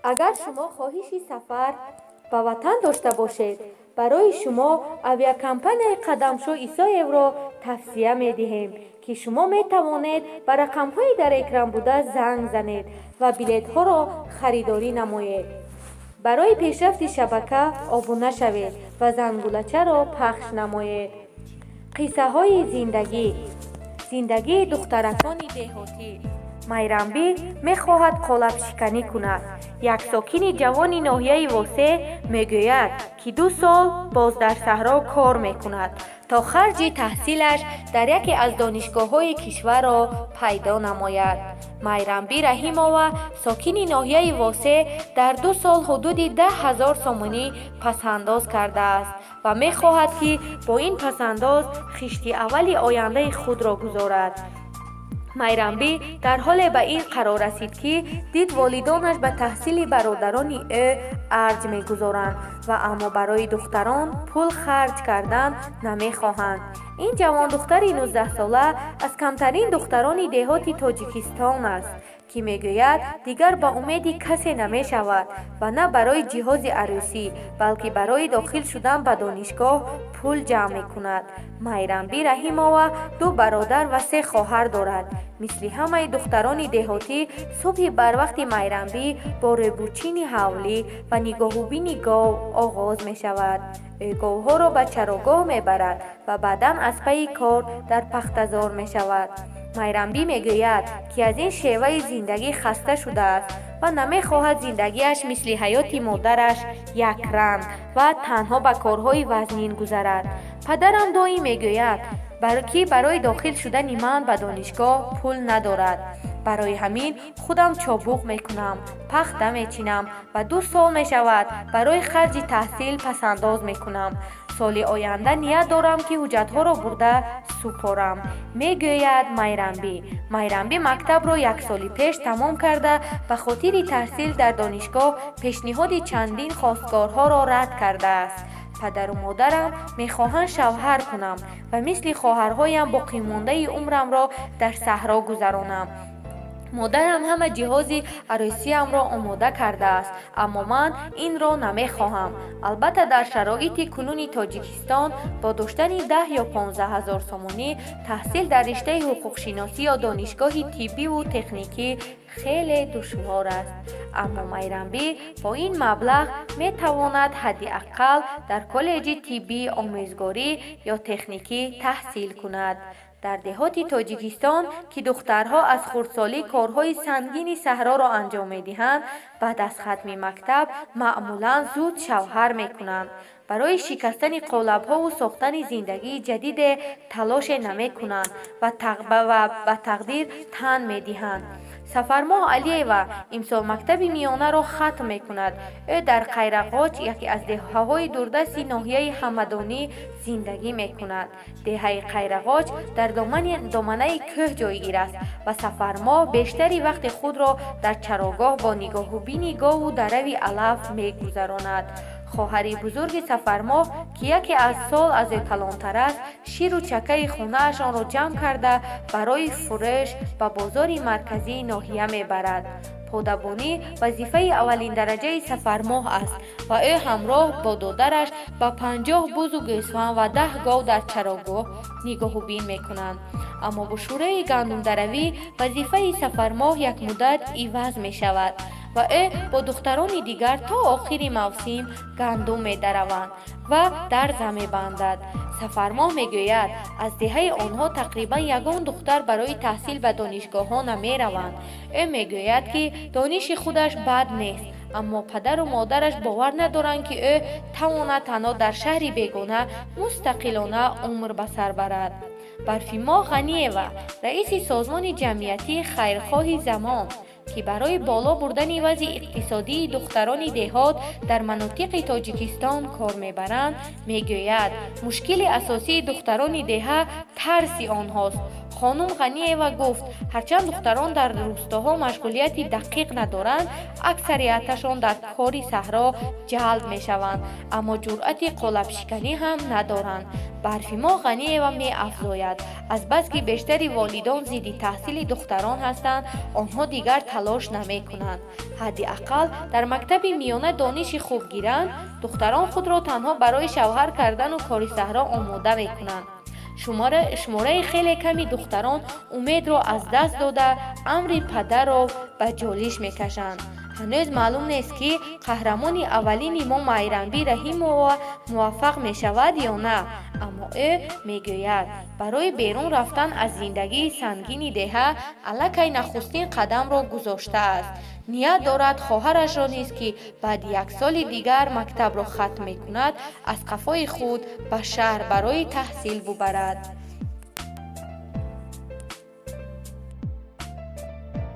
اگر شما خواهشی سفر به وطن داشته باشید، برای شما اویاکمپانی قدمشو ایسایو را توصیه می دهیم که شما می توانید به رقم‌های در اکران بوده زنگ زنید و بلیط ها را خریداری نمایید. برای پیشرفت شبکه آبونه شوید و زنگولچه را پخش نمایید. قصه های زندگی دخترکان دهاتی. میرنبی میخواهد قالب شکنی کند. یک ساکن جوان ناحیه واسه میگوید که 2 سال باز در صحرا کار میکند تا خرج تحصیلش در یکی از دانشگاه‌های کشور را پیدا نماید. میرنبی رحیمова ساکن ناحیه واسه در 2 سال حدود 10,000 سومانی پسنداز کرده است و میخواهد که با این پسنداز خشت اول آینده خود را گذارد. میرنبی در حال به این قرار رسید که دید والدانش به تحصیل برادران او ارج میگذارند و اما برای دختران پول خرج کردن نمیخواهند. این جوان دختر 19 ساله از کمترین دختران دهات تاجیکستان است که میگوید دیگر با امید کسی نمی شود و نه برای جهاز عروسی بلکه برای داخل شدن به دانشگاه پول جمع می کند. میرنبی رحیمова 2 برادر و 3 خواهر دارد. مثل همه دختران دهاتی صبح بر وقت میرنبی با ربوچین حولی و نگاهوبین گاو آغاز می شود. گاوها را به چراگاه می برد و بعدا از پی کار در پختزار می شود. میرنبی میگوید که از این شیوه زندگی خسته شده است و نمیخواهد زندگیش مثل حیات مادرش یک رنگ و تنها به کارهای وزنین گذرد. پدرم دایی میگوید برای داخل شدن من به دانشگاه پول ندارد. برای همین خودم چابوق میکنم، پخته میچینم و 2 سال میشود برای خرج تحصیل پسنداز میکنم. سال آینده نیت دارم که حجتها را برده سپارم، میگوید میرنبی مکتب را 1 سال پیش تمام کرده به خاطر تحصیل در دانشگاه پیشنهاد چندین خواستگارها را رد کرده است. پدر و مادرم میخواهند شوهر کنم و مثل خواهرهایم باقی مانده عمرم را در صحرا گذرانم. مادرم همه جهاز عروسیم را آماده کرده است اما من این را نمیخواهم. البته در شرایط کنونی تاجیکستان با داشتن 10 یا 15,000 سومانی تحصیل در رشته حقوق شناسی یا دانشگاه طبی و تکنیکی خیلی دشوار است. اما میرنبی با این مبلغ میتواند حداقل در کالج طبی آموزگاری یا تکنیکی تحصیل کند. در دهات تاجیکستان که دخترها از خردسالی کارهای سنگین صحرا را انجام میدهند، بعد از ختم مکتب معمولا زود شوهر میکنند. برای شکستن قالب‌ها و ساختن زندگی جدید تلاش نمیکنند و به تقدیر تن میدهند. سفرماه علیوا امسال مکتب میانه را ختم میکند. او در قیرقاچ یکی از دهه‌های دوردست ناحیه همدانی زندگی میکند. دهه قیرقاچ در دامنه کوه جایگیر است و سفرماه بیشتری وقت خود را در چراگاه با نگاهوبین گاو و درو علف میگذراند. خواهر بزرگ سفرماه که یکی از سال از کلانتر است شیر و چکه خونه‌شان را جمع کرده برای فروش به بازار مرکزی ناحیه میبرد. پادبانی وظیفه اولین درجه سفرماه است و او همراه با دادرش با 50 بز و گوسفند و 10 گاو در چراگاه نگاهوبین میکنند. اما با شوره گندم دروی وظیفه سفرماه یک مدت عوض می شود و او با دختران دیگر تا آخر موسم گندم می دروند و درز می بندد. سفرماه می گوید از دهه آنها تقریبا یگان دختر برای تحصیل به دانشگاه ها نمی روند. او می گوید که دانش خودش بد نیست اما پدر و مادرش باور ندارند که او تواند تنها در شهر بیگانه مستقلانه عمر به سر برد. برفیما غنیوا رئیس سازمان جمعیتی خیرخواه زمان که برای بالا بردن وضع اقتصادی دختران دهات در مناطق تاجیکستان کار میبرند میگوید مشکل اساسی دختران دهه ترس آنهاست. خانم غنی‌اوا گفت هرچند دختران در روستاها مشغولیتی دقیق ندارند، اکثریتشان در کاری صحرا جلب میشوند، اما جرأت قالب شکنی هم ندارند. برفیما غنی‌اوا می‌افزاید از بس که بیشتری والدان ضد تحصیل دختران هستند، آنها دیگر تلاش نمی‌کنند. حداقل در مکتب میانه دانش خوب گیرند، دختران خود را تنها برای شوهر کردن و کار صحرا آماده می‌کنند. شماره خیلی کمی دختران امید را از دست داده امر پدر را به جالش میکشند. هنوز معلوم نیست که قهرمان اولین ما میرنبی رحیم‌اوا موفق می شود یا نه، اما او میگوید برای بیرون رفتن از زندگی سنگین دهه الکی نخستین قدم را گذاشته است. نیت دارد خواهرش را نیز که بعد 1 سال دیگر مکتب را ختم می کند از قفای خود به شهر برای تحصیل ببرد.